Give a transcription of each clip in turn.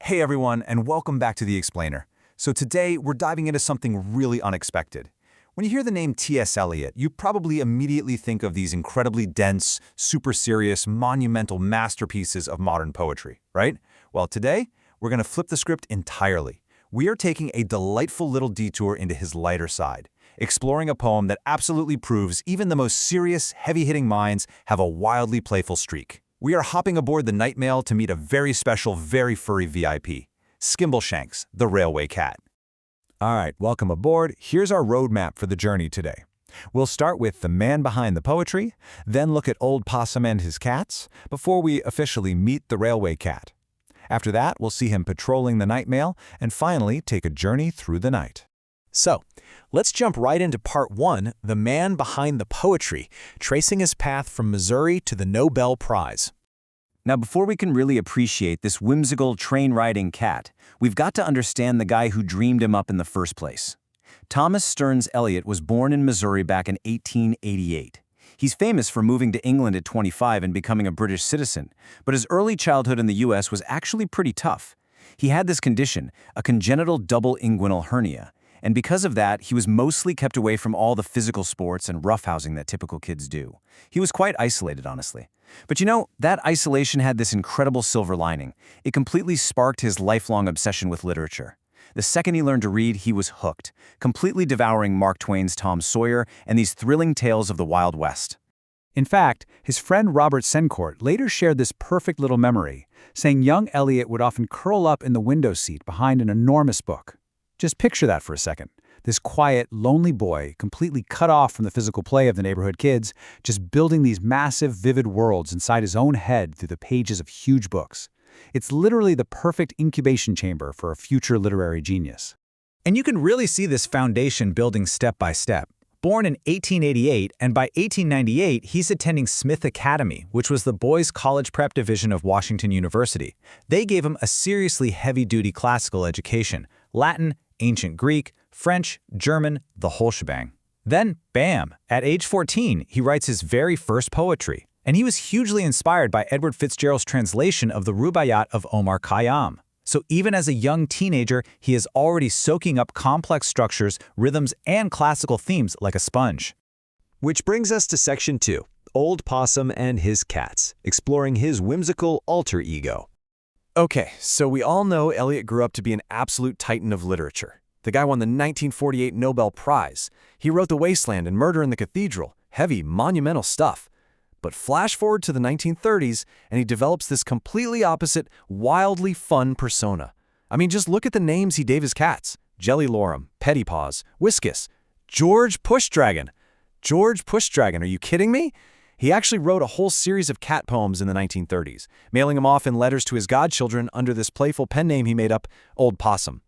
Hey everyone, and welcome back to The Explainer. So today, we're diving into something really unexpected. When you hear the name T.S. Eliot, you probably immediately think of these incredibly dense, super serious, monumental masterpieces of modern poetry, right? Well, today, we're going to flip the script entirely. We are taking a delightful little detour into his lighter side, exploring a poem that absolutely proves even the most serious, heavy-hitting minds have a wildly playful streak. We are hopping aboard the night mail to meet a very special, very furry VIP, Skimbleshanks, the railway cat. All right, welcome aboard. Here's our roadmap for the journey today. We'll start with the man behind the poetry, then look at Old Possum and his cats, before we officially meet the railway cat. After that, we'll see him patrolling the night mail, and finally take a journey through the night. So, let's jump right into part one, the man behind the poetry, tracing his path from Missouri to the Nobel Prize. Now, before we can really appreciate this whimsical train-riding cat, we've got to understand the guy who dreamed him up in the first place. Thomas Stearns Eliot was born in Missouri back in 1888. He's famous for moving to England at 25 and becoming a British citizen, but his early childhood in the U.S. was actually pretty tough. He had this condition, a congenital double inguinal hernia, and because of that, he was mostly kept away from all the physical sports and roughhousing that typical kids do. He was quite isolated, honestly. But you know, that isolation had this incredible silver lining. It completely sparked his lifelong obsession with literature. The second he learned to read, he was hooked, completely devouring Mark Twain's Tom Sawyer and these thrilling tales of the Wild West. In fact, his friend Robert Sencourt later shared this perfect little memory, saying young Eliot would often curl up in the window seat behind an enormous book. Just picture that for a second. This quiet, lonely boy, completely cut off from the physical play of the neighborhood kids, just building these massive, vivid worlds inside his own head through the pages of huge books. It's literally the perfect incubation chamber for a future literary genius. And you can really see this foundation building step by step. Born in 1888, and by 1898, he's attending Smith Academy, which was the boys' college prep division of Washington University. They gave him a seriously heavy-duty classical education, Latin, ancient Greek, French, German, the whole shebang. Then, bam, at age 14, he writes his very first poetry. And he was hugely inspired by Edward Fitzgerald's translation of the Rubaiyat of Omar Khayyam. So even as a young teenager, he is already soaking up complex structures, rhythms, and classical themes like a sponge. Which brings us to section 2, Old Possum and his cats, exploring his whimsical alter ego. Okay, so we all know Eliot grew up to be an absolute titan of literature. The guy won the 1948 Nobel Prize. He wrote The Wasteland and Murder in the Cathedral, heavy, monumental stuff. But flash forward to the 1930s, and he develops this completely opposite, wildly fun persona. I mean, just look at the names he gave his cats. Jelly Lorem, Petty Paws, Whiskus, George Pushdragon. George Pushdragon, are you kidding me? He actually wrote a whole series of cat poems in the 1930s, mailing them off in letters to his godchildren under this playful pen name he made up, Old Possum.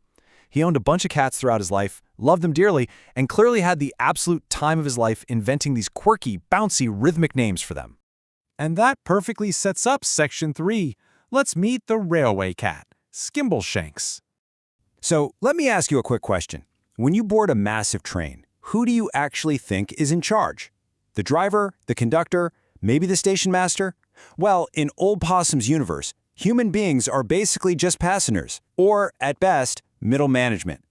He owned a bunch of cats throughout his life, loved them dearly, and clearly had the absolute time of his life inventing these quirky, bouncy, rhythmic names for them. And that perfectly sets up section 3. Let's meet the railway cat, Skimbleshanks. So let me ask you a quick question. When you board a massive train, who do you actually think is in charge? The driver, the conductor, maybe the station master? Well, in Old Possum's universe, human beings are basically just passengers, or, at best, middle management.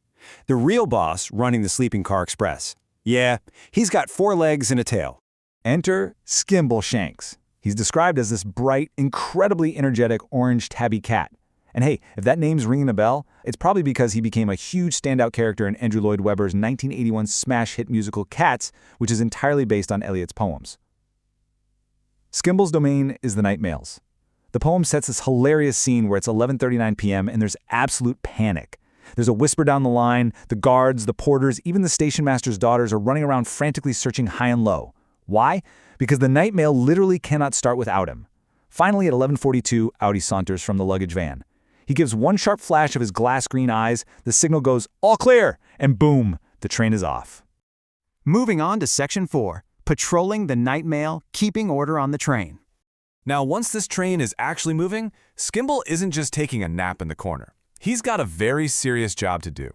The real boss running the sleeping car express. Yeah, he's got 4 legs and a tail. Enter Skimbleshanks. He's described as this bright, incredibly energetic orange tabby cat. And hey, if that name's ringing a bell, it's probably because he became a huge standout character in Andrew Lloyd Webber's 1981 smash hit musical Cats, which is entirely based on Eliot's poems. Skimble's domain is the night mails. The poem sets this hilarious scene where it's 11:39 p.m. and there's absolute panic. There's a whisper down the line, the guards, the porters, even the station master's daughters are running around frantically searching high and low. Why? Because the night mail literally cannot start without him. Finally, at 11:42, out he saunters from the luggage van. He gives one sharp flash of his glass green eyes, the signal goes, "All clear!" and boom, the train is off. Moving on to section 4, patrolling the night mail, keeping order on the train. Now, once this train is actually moving, Skimble isn't just taking a nap in the corner. He's got a very serious job to do.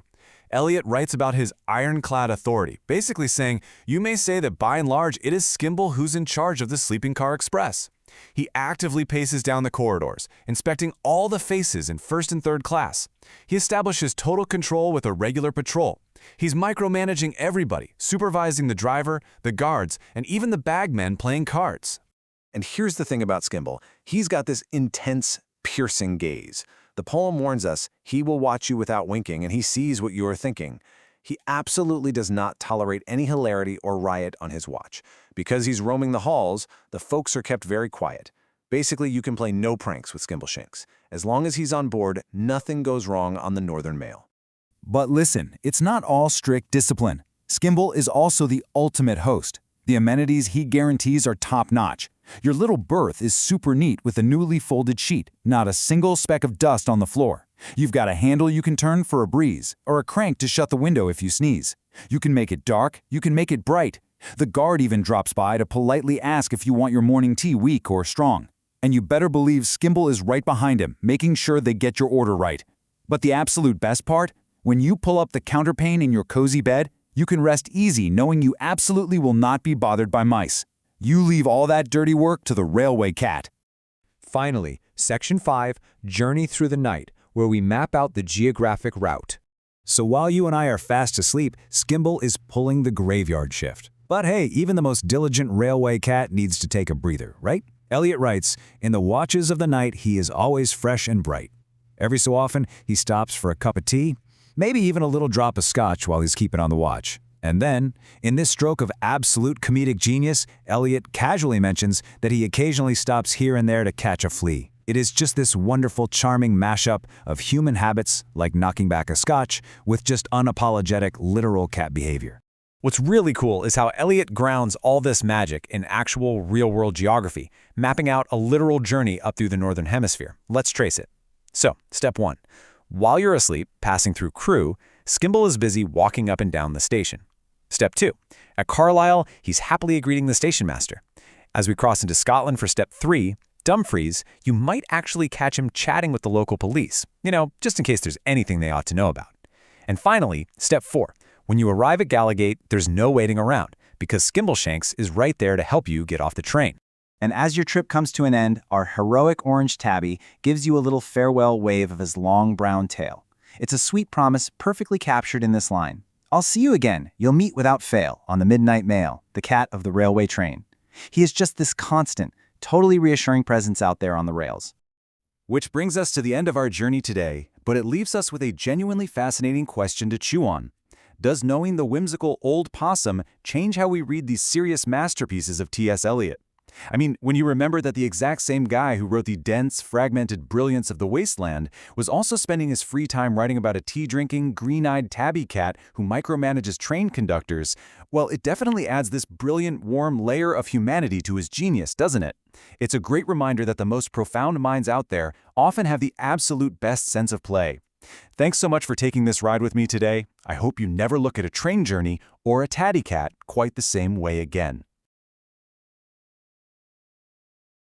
Eliot writes about his ironclad authority, basically saying, you may say that by and large it is Skimble who's in charge of the sleeping car express. He actively paces down the corridors, inspecting all the faces in first and third class. He establishes total control with a regular patrol. He's micromanaging everybody, supervising the driver, the guards, and even the bagmen playing cards. And here's the thing about Skimble. He's got this intense, piercing gaze. The poem warns us he will watch you without winking, and he sees what you are thinking. He absolutely does not tolerate any hilarity or riot on his watch. Because he's roaming the halls, the folks are kept very quiet. Basically, you can play no pranks with Skimbleshanks. As long as he's on board, nothing goes wrong on the Northern Mail. But listen, it's not all strict discipline. Skimble is also the ultimate host. The amenities he guarantees are top-notch. Your little berth is super neat with a newly folded sheet, not a single speck of dust on the floor. You've got a handle you can turn for a breeze, or a crank to shut the window if you sneeze. You can make it dark, you can make it bright. The guard even drops by to politely ask if you want your morning tea weak or strong. And you better believe Skimble is right behind him, making sure they get your order right. But the absolute best part? When you pull up the counterpane in your cozy bed, you can rest easy knowing you absolutely will not be bothered by mice. You leave all that dirty work to the railway cat. Finally, Section 5, Journey Through the Night, where we map out the geographic route. So while you and I are fast asleep, Skimble is pulling the graveyard shift. But hey, even the most diligent railway cat needs to take a breather, right? Eliot writes, "In the watches of the night, he is always fresh and bright. Every so often, he stops for a cup of tea, maybe even a little drop of scotch while he's keeping on the watch. And then, in this stroke of absolute comedic genius, Eliot casually mentions that he occasionally stops here and there to catch a flea. It is just this wonderful, charming mashup of human habits, like knocking back a scotch, with just unapologetic, literal cat behavior." What's really cool is how Eliot grounds all this magic in actual real-world geography, mapping out a literal journey up through the Northern Hemisphere. Let's trace it. So, step 1. While you're asleep, passing through Crewe, Skimble is busy walking up and down the station. Step 2. At Carlisle, he's happily greeting the station master. As we cross into Scotland for Step 3, Dumfries, you might actually catch him chatting with the local police, just in case there's anything they ought to know about. And finally, Step 4. When you arrive at Gallowgate, there's no waiting around, because Skimbleshanks is right there to help you get off the train. And as your trip comes to an end, our heroic orange tabby gives you a little farewell wave of his long brown tail. It's a sweet promise perfectly captured in this line. "I'll see you again. You'll meet without fail on the midnight mail, the cat of the railway train." He is just this constant, totally reassuring presence out there on the rails. Which brings us to the end of our journey today, but it leaves us with a genuinely fascinating question to chew on. Does knowing the whimsical old possum change how we read these serious masterpieces of T.S. Eliot? I mean, when you remember that the exact same guy who wrote the dense, fragmented brilliance of The Wasteland was also spending his free time writing about a tea-drinking, green-eyed tabby cat who micromanages train conductors, well, it definitely adds this brilliant, warm layer of humanity to his genius, doesn't it? It's a great reminder that the most profound minds out there often have the absolute best sense of play. Thanks so much for taking this ride with me today. I hope you never look at a train journey or a tatty cat quite the same way again.